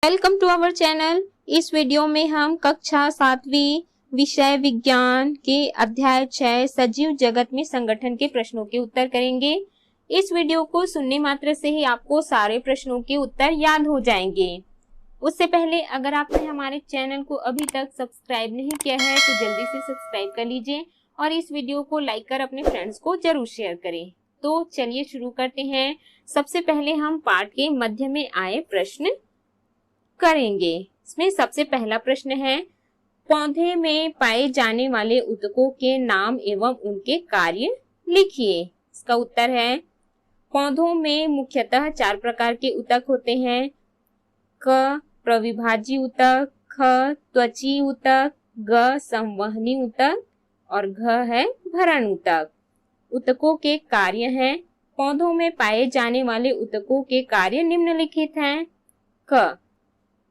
Welcome to our channel. इस video में हम कक्षा 7वीं विषय विज्ञान के अध्याय 6 सजीव जगत में संगठन के प्रश्नों के उत्तर करेंगे। इस वीडियो को सुनने मात्र से ही आपको सारे प्रश्नों के उत्तर याद हो जाएंगे। उससे पहले अगर आपने हमारे चैनल को अभी तक सब्सक्राइब नहीं किया है तो जल्दी से सब्सक्राइब कर लीजिए और इस वीडियो को लाइक कर अपने फ्रेंड्स को जरूर शेयर करें। तो चलिए शुरू करते हैं। सबसे पहले हम पाठ के मध्य में आए प्रश्न करेंगे। इसमें सबसे पहला प्रश्न है, पौधे में पाए जाने वाले ऊतकों के नाम एवं उनके कार्य लिखिए। इसका उत्तर है, पौधों में मुख्यतः 4 प्रकार के ऊतक होते हैं। क प्रविभाजी ऊतक, ख त्वची ऊतक, ग संवहनी ऊतक और घ है भरण ऊतक। ऊतकों के कार्य हैं। पौधों में पाए जाने वाले ऊतकों के कार्य निम्नलिखित हैं। क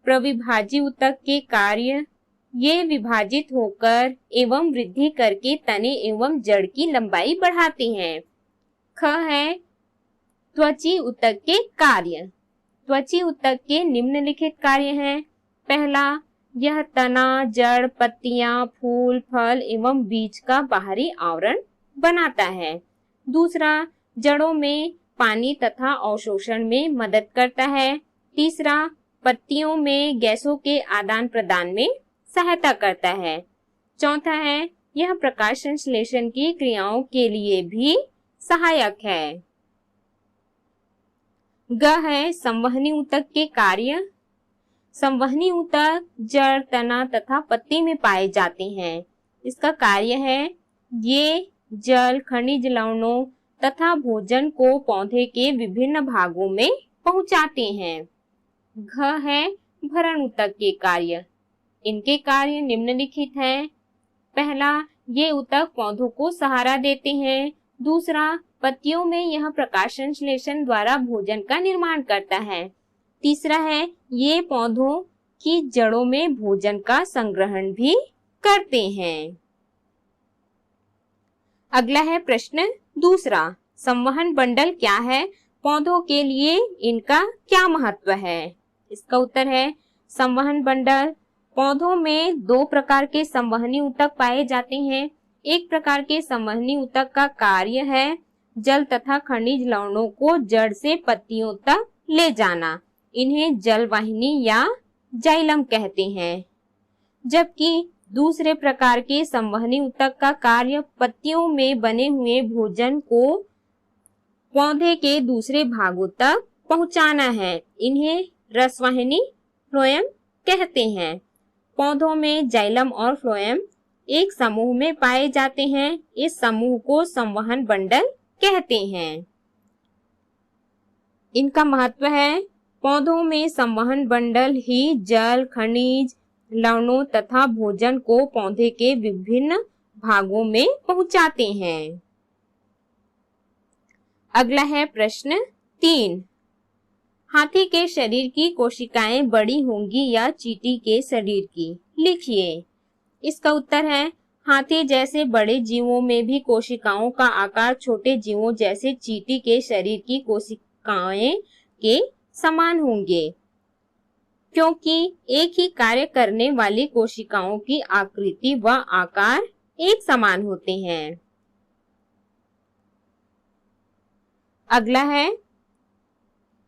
प्रविभाजी ऊतक के कार्य, ये विभाजित होकर एवं वृद्धि करके तने एवं जड़ की लंबाई बढ़ाते हैं। ख है त्वची ऊतक के कार्य। त्वची ऊतक के निम्नलिखित कार्य हैं। पहला, यह तना, जड़, पत्तियां, फूल, फल एवं बीज का बाहरी आवरण बनाता है। दूसरा, जड़ों में पानी तथा अवशोषण में मदद करता है। तीसरा, पत्तियों में गैसों के आदान प्रदान में सहायता करता है। चौथा है, यह प्रकाश संश्लेषण की क्रियाओं के लिए भी सहायक है। ग है संवहनी ऊतक के कार्य। संवहनी ऊतक जड़, तना तथा पत्ती में पाए जाते हैं। इसका कार्य है, ये जल, खनिज लवणों तथा भोजन को पौधे के विभिन्न भागों में पहुंचाते हैं। घ है भरण ऊतक के कार्य। इनके कार्य निम्नलिखित हैं। पहला, ये ऊतक पौधों को सहारा देते हैं। दूसरा, पत्तियों में यह प्रकाश संश्लेषण द्वारा भोजन का निर्माण करता है। तीसरा है, ये पौधों की जड़ों में भोजन का संग्रहण भी करते हैं। अगला है प्रश्न दूसरा, संवहन बंडल क्या है? पौधों के लिए इनका क्या महत्व है? इसका उत्तर है, संवहन बंडल, पौधों में 2 प्रकार के संवहनी ऊतक पाए जाते हैं। एक प्रकार के संवहनी ऊतक का कार्य है जल तथा खनिज लवणों को जड़ से पत्तियों तक ले जाना। इन्हें जलवाहिनी या जाइलम कहते हैं। जबकि दूसरे प्रकार के संवहनी ऊतक का कार्य पत्तियों में बने हुए भोजन को पौधे के दूसरे भागों तक पहुंचाना है। इन्हें रसवाहिनी, फ्लोएम कहते हैं। पौधों में जाइलम और फ्लोएम एक समूह में पाए जाते हैं। इस समूह को संवहन बंडल कहते हैं। इनका महत्व है, पौधों में संवहन बंडल ही जल, खनिज लवणों तथा भोजन को पौधे के विभिन्न भागों में पहुंचाते हैं। अगला है प्रश्न 3, हाथी के शरीर की कोशिकाएं बड़ी होंगी या चींटी के शरीर की? लिखिए। इसका उत्तर है, हाथी जैसे बड़े जीवों में भी कोशिकाओं का आकार छोटे जीवों जैसे चींटी के शरीर की कोशिकाएं के समान होंगे, क्योंकि एक ही कार्य करने वाली कोशिकाओं की आकृति व आकार एक समान होते हैं। अगला है,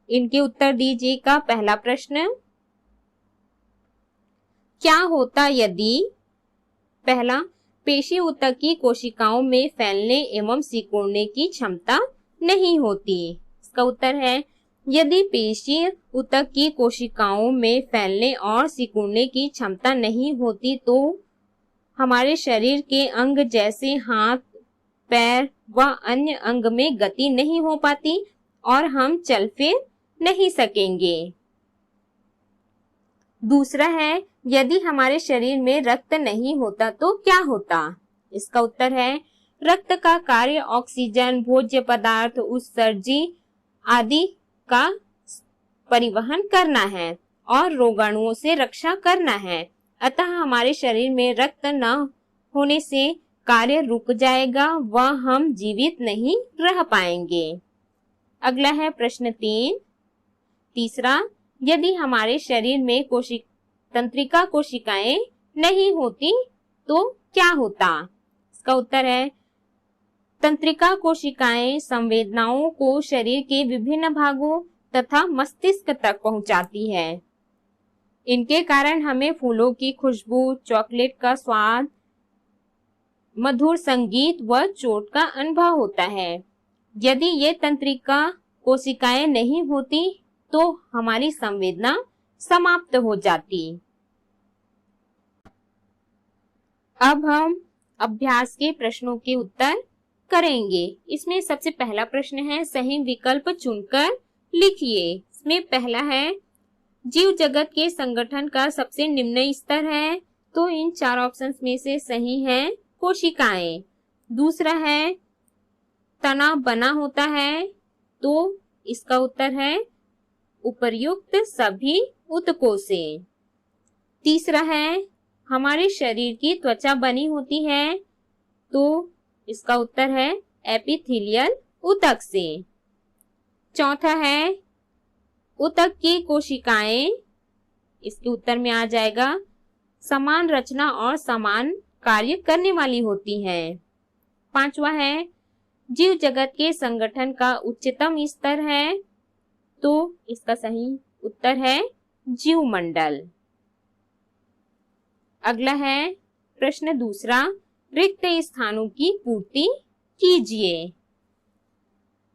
इनके उत्तर दीजिएगा। पहला प्रश्न, क्या होता यदि? पहला, पेशी ऊतक की कोशिकाओं में फैलने एवं सिकुड़ने की क्षमता नहीं होती। इसका उत्तर है, यदि पेशी ऊतक की कोशिकाओं में फैलने और सिकुड़ने की क्षमता नहीं होती तो हमारे शरीर के अंग जैसे हाथ, पैर व अन्य अंग में गति नहीं हो पाती और हम चल फिर नहीं सकेंगे। दूसरा है, यदि हमारे शरीर में रक्त नहीं होता तो क्या होता? इसका उत्तर है, रक्त का कार्य ऑक्सीजन, भोज्य पदार्थ, उत्सर्जी आदि का परिवहन करना है और रोगाणुओं से रक्षा करना है। अतः हमारे शरीर में रक्त न होने से कार्य रुक जाएगा व हम जीवित नहीं रह पाएंगे। अगला है प्रश्न 3, तीसरा, यदि हमारे शरीर में तंत्रिका कोशिकाएं नहीं होती तो क्या होता? इसका उत्तर है तंत्रिका कोशिकाएं संवेदनाओं को शरीर के विभिन्न भागों तथा मस्तिष्क तक पहुंचाती है। इनके कारण हमें फूलों की खुशबू, चॉकलेट का स्वाद, मधुर संगीत व चोट का अनुभव होता है। यदि ये तंत्रिका कोशिकाएं नहीं होती तो हमारी संवेदना समाप्त हो जाती। अब हम अभ्यास के प्रश्नों के उत्तर करेंगे। इसमें सबसे पहला प्रश्न है, सही विकल्प चुनकर लिखिए। इसमें पहला है, जीव जगत के संगठन का सबसे निम्न स्तर है, तो इन चार ऑप्शंस में से सही है कोशिकाएं। दूसरा है, तना बना होता है, तो इसका उत्तर है उपर्युक्त सभी ऊतकों से। तीसरा है, हमारे शरीर की त्वचा बनी होती है, तो इसका उत्तर है एपिथेलियल ऊतक से। चौथा है, ऊतक की कोशिकाएं, इसके उत्तर में आ जाएगा समान रचना और समान कार्य करने वाली होती हैं। पांचवा है, जीव जगत के संगठन का उच्चतम स्तर है, तो इसका सही उत्तर है जीवमंडल। अगला है प्रश्न दूसरा, रिक्त स्थानों की पूर्ति कीजिए।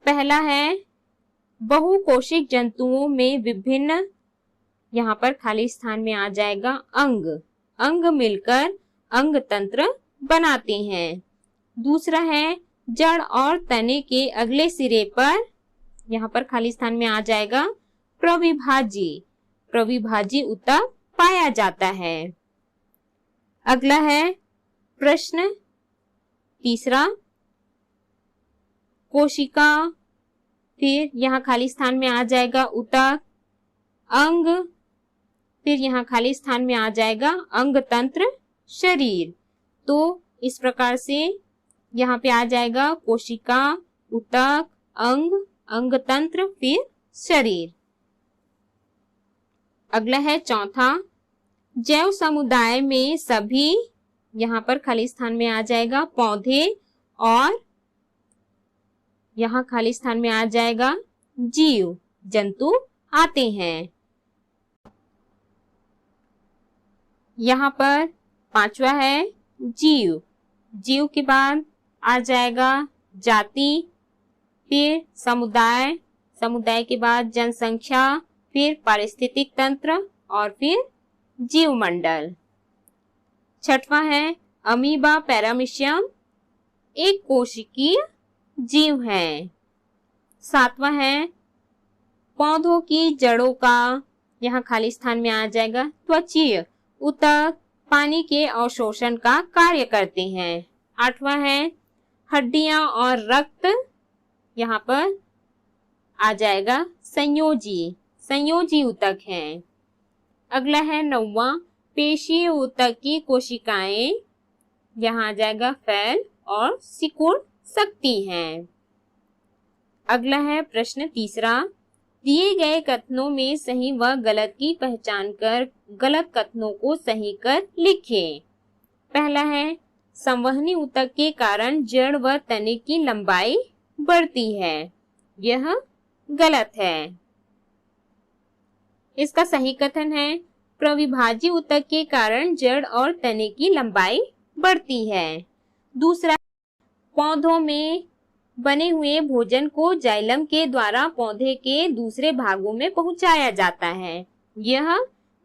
पहला है, बहुकोशिक जंतुओं में विभिन्न, यहाँ पर खाली स्थान में आ जाएगा अंग मिलकर अंग तंत्र बनाते हैं। दूसरा है, जड़ और तने के अगले सिरे पर, यहाँ पर खाली स्थान में आ जाएगा प्रविभाजी ऊतक पाया जाता है। अगला है प्रश्न तीसरा, कोशिका, फिर यहाँ खाली स्थान में आ जाएगा ऊतक, अंग, फिर यहाँ खाली स्थान में आ जाएगा अंग तंत्र शरीर। तो इस प्रकार से यहाँ पे आ जाएगा कोशिका, ऊतक, अंग तंत्र, फिर शरीर। अगला है चौथा, जैव समुदाय में सभी, यहाँ पर खाली स्थान में आ जाएगा पौधे और यहाँ खाली स्थान में आ जाएगा जीव जंतु आते हैं। यहाँ पर पांचवा है जीव के बाद आ जाएगा जाति, फिर समुदाय के बाद जनसंख्या, फिर पारिस्थितिक तंत्र और फिर जीवमंडल। छठवां है, अमीबा पैरामीशियम एक कोशिकीय जीव है। सातवां है, पौधों की जड़ों का, यहाँ खाली स्थान में आ जाएगा त्वचीय ऊतक पानी के अवशोषण का कार्य करते हैं। आठवां है, हड्डियां और रक्त, यहाँ पर आ जाएगा संयोजी ऊतक हैं। अगला है नौवां, पेशीय ऊतक की कोशिकाएं, यहाँ आ जाएगा फैल और सिकुड़ सकती हैं। अगला है प्रश्न तीसरा, दिए गए कथनों में सही व गलत की पहचान कर गलत कथनों को सही कर लिखें। पहला है, संवहनी ऊतक के कारण जड़ व तने की लंबाई बढ़ती है, यह गलत है। इसका सही कथन है, प्रविभाजी ऊतक के कारण जड़ और तने की लंबाई बढ़ती है। दूसरा, पौधों में बने हुए भोजन को जाइलम के द्वारा पौधे के दूसरे भागों में पहुंचाया जाता है, यह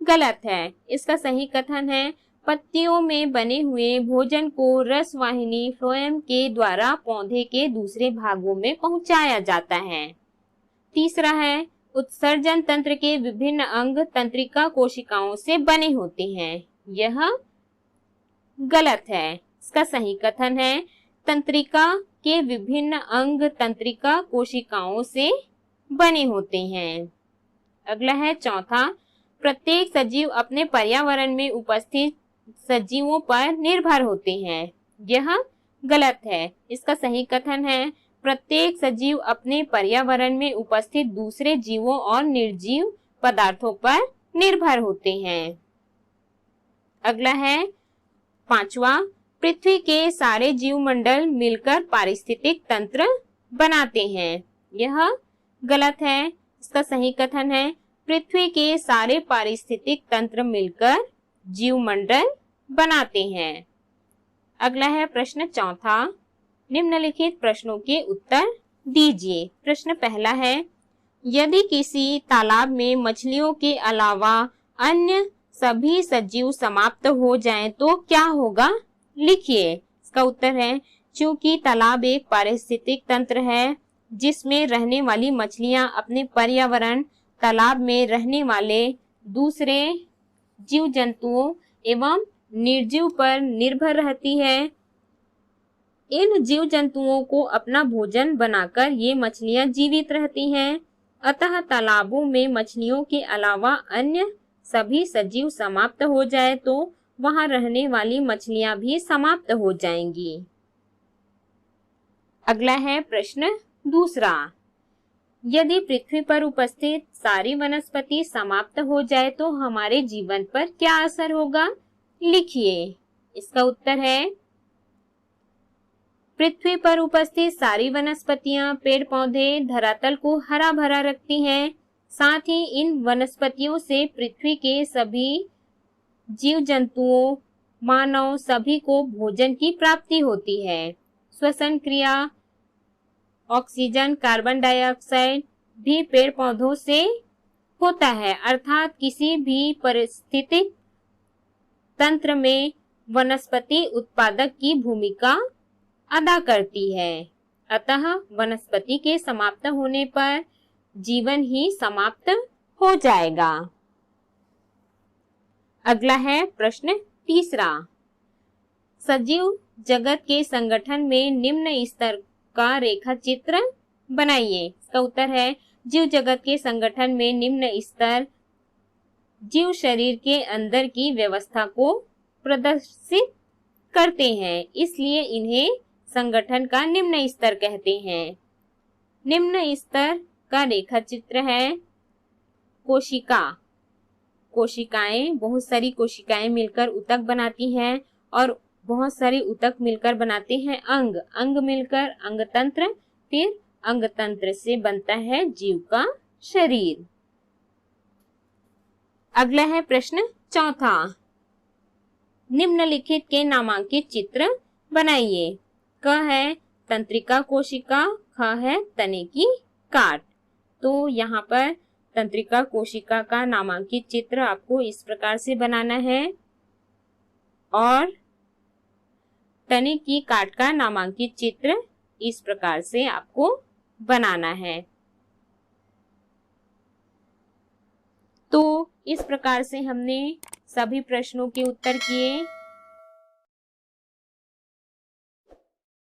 गलत है। इसका सही कथन है, पत्तियों में बने हुए भोजन को रसवाहिनी फ्लोएम के द्वारा पौधे के दूसरे भागों में पहुंचाया जाता है। तीसरा है, उत्सर्जन तंत्र के विभिन्न अंग तंत्रिका कोशिकाओं से बने होते हैं, यह गलत है। इसका सही कथन है, तंत्रिका के विभिन्न अंग तंत्रिका कोशिकाओं से बने होते हैं। अगला है चौथा, प्रत्येक सजीव अपने पर्यावरण में उपस्थित सजीवों पर निर्भर होते हैं, यह गलत है। इसका सही कथन है, प्रत्येक सजीव अपने पर्यावरण में उपस्थित दूसरे जीवों और निर्जीव पदार्थों पर निर्भर होते हैं। अगला है 5वां, पृथ्वी के सारे जीवमंडल मिलकर पारिस्थितिक तंत्र बनाते हैं। यह गलत है। इसका सही कथन है पृथ्वी के सारे पारिस्थितिक तंत्र मिलकर जीवमंडल बनाते हैं। अगला है प्रश्न 4, निम्नलिखित प्रश्नों के उत्तर दीजिए। प्रश्न पहला है, यदि किसी तालाब में मछलियों के अलावा अन्य सभी सजीव समाप्त हो जाएं तो क्या होगा? लिखिए। इसका उत्तर है, चूंकि तालाब एक पारिस्थितिक तंत्र है जिसमें रहने वाली मछलियां अपने पर्यावरण, तालाब में रहने वाले दूसरे जीव जंतुओं एवं निर्जीव पर निर्भर रहती है। इन जीव जंतुओं को अपना भोजन बनाकर ये मछलियां जीवित रहती हैं। अतः तालाबों में मछलियों के अलावा अन्य सभी सजीव समाप्त हो जाए तो वहां रहने वाली मछलियां भी समाप्त हो जाएंगी। अगला है प्रश्न 2, यदि पृथ्वी पर उपस्थित सारी वनस्पति समाप्त हो जाए तो हमारे जीवन पर क्या असर होगा? लिखिए। इसका उत्तर है, पृथ्वी पर उपस्थित सारी वनस्पतियां, पेड़ पौधे धरातल को हरा भरा रखती हैं। साथ ही इन वनस्पतियों से पृथ्वी के सभी जीव जंतुओं, मानव सभी को भोजन की प्राप्ति होती है। श्वसन क्रिया, ऑक्सीजन, कार्बन डाइऑक्साइड भी पेड़ पौधों से होता है। अर्थात किसी भी पारिस्थितिक तंत्र में वनस्पति उत्पादक की भूमिका अदा करती है। अतः वनस्पति के समाप्त होने पर जीवन ही समाप्त हो जाएगा। अगला है प्रश्न 3, सजीव जगत के संगठन में निम्न स्तर का रेखा चित्र बनाइए। इसका उत्तर है, जीव जगत के संगठन में निम्न स्तर जीव शरीर के अंदर की व्यवस्था को प्रदर्शित करते हैं, इसलिए इन्हें संगठन का निम्न स्तर कहते हैं। निम्न स्तर का रेखा चित्र है कोशिका। कोशिकाएं, बहुत सारी कोशिकाएं मिलकर ऊतक बनाती हैं और बहुत सारे ऊतक मिलकर बनाते हैं अंग। अंग मिलकर अंगतंत्र, फिर अंगतंत्र से बनता है जीव का शरीर। अगला है प्रश्न 4, निम्नलिखित के नामांकित चित्र बनाइए। क है तंत्रिका कोशिका, ख है तने की काट। तो यहाँ पर तंत्रिका कोशिका का नामांकित चित्र आपको इस प्रकार से बनाना है और तने की काट का नामांकित चित्र इस प्रकार से आपको बनाना है। तो इस प्रकार से हमने सभी प्रश्नों के उत्तर किए।